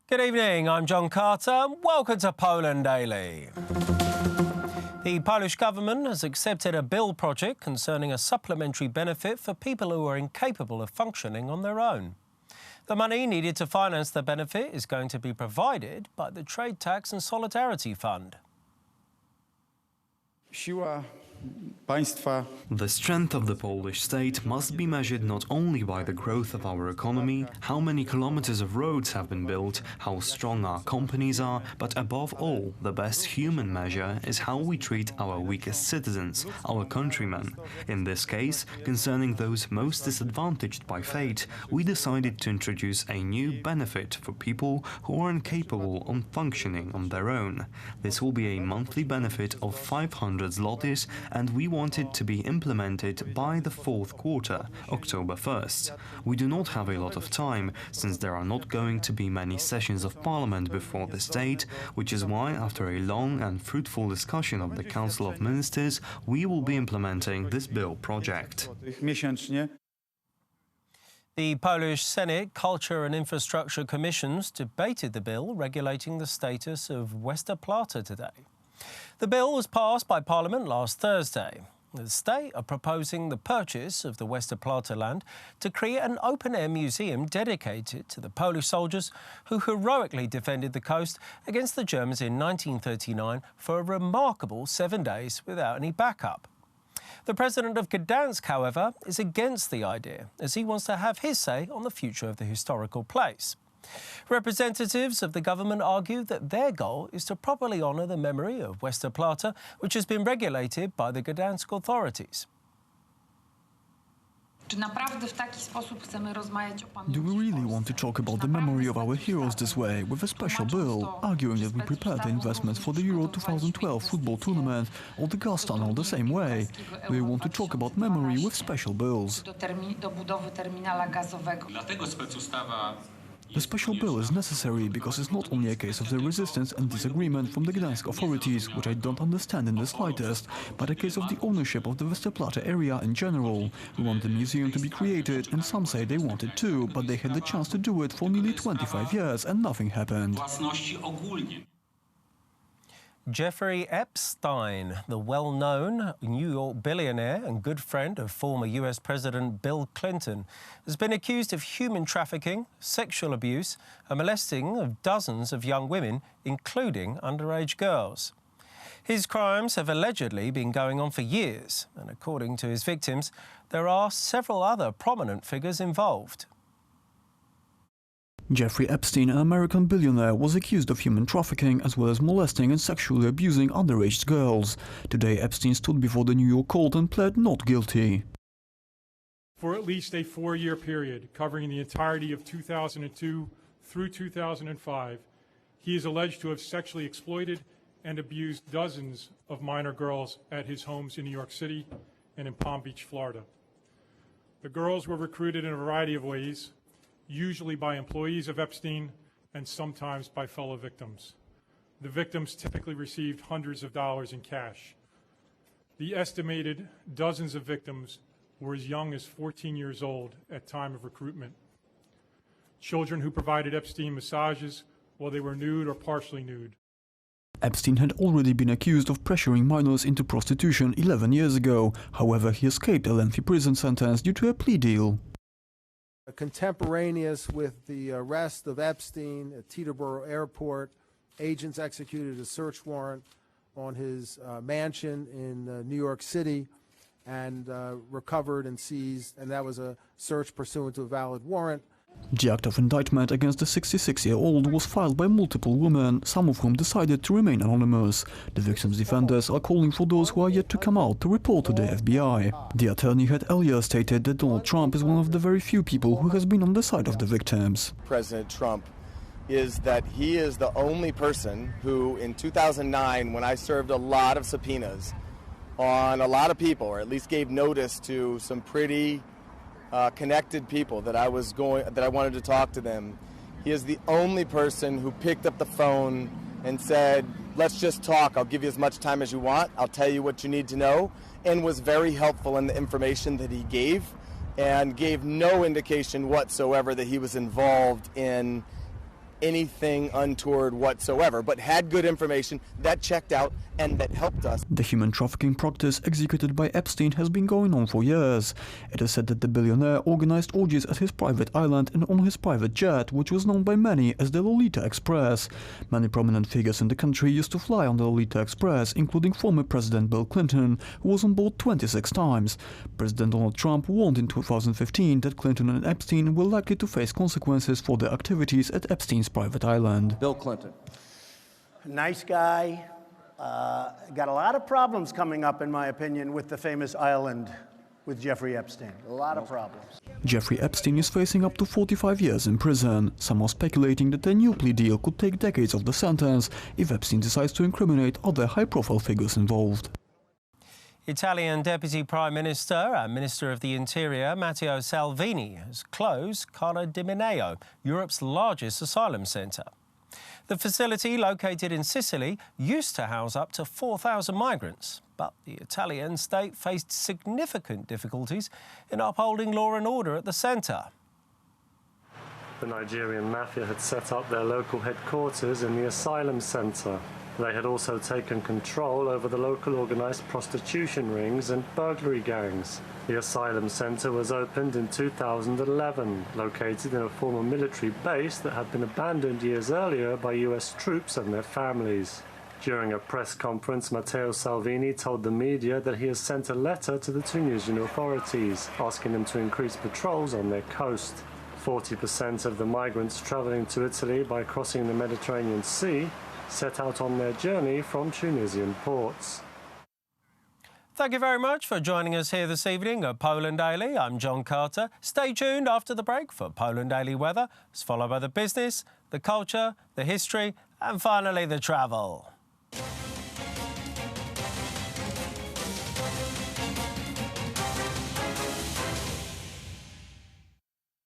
Good evening, I'm John Carter. Welcome to Poland Daily. The Polish government has accepted a bill project concerning a supplementary benefit for people who are incapable of functioning on their own. The money needed to finance the benefit is going to be provided by the Trade Tax and Solidarity Fund. The strength of the Polish state must be measured not only by the growth of our economy, how many kilometers of roads have been built, how strong our companies are, but above all, the best human measure is how we treat our weakest citizens, our countrymen. In this case, concerning those most disadvantaged by fate, we decided to introduce a new benefit for people who are incapable of functioning on their own. This will be a monthly benefit of 500 zlotys, and we want it to be implemented by the fourth quarter, October 1st. We do not have a lot of time, since there are not going to be many sessions of Parliament before this date, which is why, after a long and fruitful discussion of the Council of Ministers, we will be implementing this bill project. The Polish Senate Culture and Infrastructure Commissions debated the bill regulating the status of Westerplatte today. The bill was passed by Parliament last Thursday. The state are proposing the purchase of the Westerplatte land to create an open-air museum dedicated to the Polish soldiers who heroically defended the coast against the Germans in 1939 for a remarkable 7 days without any backup. The president of Gdansk, however, is against the idea, as he wants to have his say on the future of the historical place. Representatives of the government argue that their goal is to properly honour the memory of Westerplatte, which has been regulated by the Gdansk authorities. Do we really want to talk about the memory of our heroes this way, with a special bill, arguing that we prepared the investments for the Euro 2012 football tournament or the gas tunnel the same way? We want to talk about memory with special bills. The special bill is necessary because it's not only a case of the resistance and disagreement from the Gdansk authorities, which I don't understand in the slightest, but a case of the ownership of the Westerplatte area in general. We want the museum to be created, and some say they want it too, but they had the chance to do it for nearly 25 years and nothing happened. Jeffrey Epstein, the well-known New York billionaire and good friend of former US President Bill Clinton, has been accused of human trafficking, sexual abuse and molesting of dozens of young women, including underage girls. His crimes have allegedly been going on for years, and according to his victims, there are several other prominent figures involved. Jeffrey Epstein, an American billionaire, was accused of human trafficking as well as molesting and sexually abusing underage girls. Today, Epstein stood before the New York court and pled not guilty. For at least a 4-year period covering the entirety of 2002 through 2005, he is alleged to have sexually exploited and abused dozens of minor girls at his homes in New York City and in Palm Beach, Florida. The girls were recruited in a variety of ways, usually by employees of Epstein and sometimes by fellow victims. The victims typically received hundreds of dollars in cash. The estimated dozens of victims were as young as 14 years old at time of recruitment. Children who provided Epstein massages while they were nude or partially nude. Epstein had already been accused of pressuring minors into prostitution 11 years ago. However, he escaped a lengthy prison sentence due to a plea deal. Contemporaneous with the arrest of Epstein at Teterboro Airport, agents executed a search warrant on his mansion in New York City and recovered and seized, and that was a search pursuant to a valid warrant. The act of indictment against the 66-year-old was filed by multiple women, some of whom decided to remain anonymous. The victims' defenders are calling for those who are yet to come out to report to the FBI. The attorney had earlier stated that Donald Trump is one of the very few people who has been on the side of the victims. President Trump is that he is the only person who, in 2009, when I served a lot of subpoenas on a lot of people, or at least gave notice to some pretty connected people that I wanted to talk to them. He is the only person who picked up the phone and said, let's just talk, I'll give you as much time as you want, I'll tell you what you need to know, and was very helpful in the information that he gave, and gave no indication whatsoever that he was involved in anything untoward whatsoever, but had good information that checked out and that helped us. The human trafficking practice executed by Epstein has been going on for years. It is said that the billionaire organized orgies at his private island and on his private jet, which was known by many as the Lolita Express. Many prominent figures in the country used to fly on the Lolita Express, including former President Bill Clinton, who was on board 26 times. President Donald Trump warned in 2015 that Clinton and Epstein were likely to face consequences for their activities at Epstein's private island. Bill Clinton. Nice guy. Got a lot of problems coming up, in my opinion, with the famous island with Jeffrey Epstein. A lot of problems. Jeffrey Epstein is facing up to 45 years in prison. Some are speculating that a new plea deal could take decades of the sentence if Epstein decides to incriminate other high-profile figures involved. Italian Deputy Prime Minister and Minister of the Interior Matteo Salvini has closed Cala di Mineo, Europe's largest asylum centre. The facility, located in Sicily, used to house up to 4,000 migrants, but the Italian state faced significant difficulties in upholding law and order at the centre. The Nigerian mafia had set up their local headquarters in the asylum centre. They had also taken control over the local organised prostitution rings and burglary gangs. The asylum centre was opened in 2011, located in a former military base that had been abandoned years earlier by US troops and their families. During a press conference, Matteo Salvini told the media that he has sent a letter to the Tunisian authorities, asking them to increase patrols on their coast. 40% of the migrants travelling to Italy by crossing the Mediterranean Sea set out on their journey from Tunisian ports. Thank you very much for joining us here this evening at Poland Daily. I'm John Carter. Stay tuned after the break for Poland Daily weather, followed by the business, the culture, the history, and finally the travel.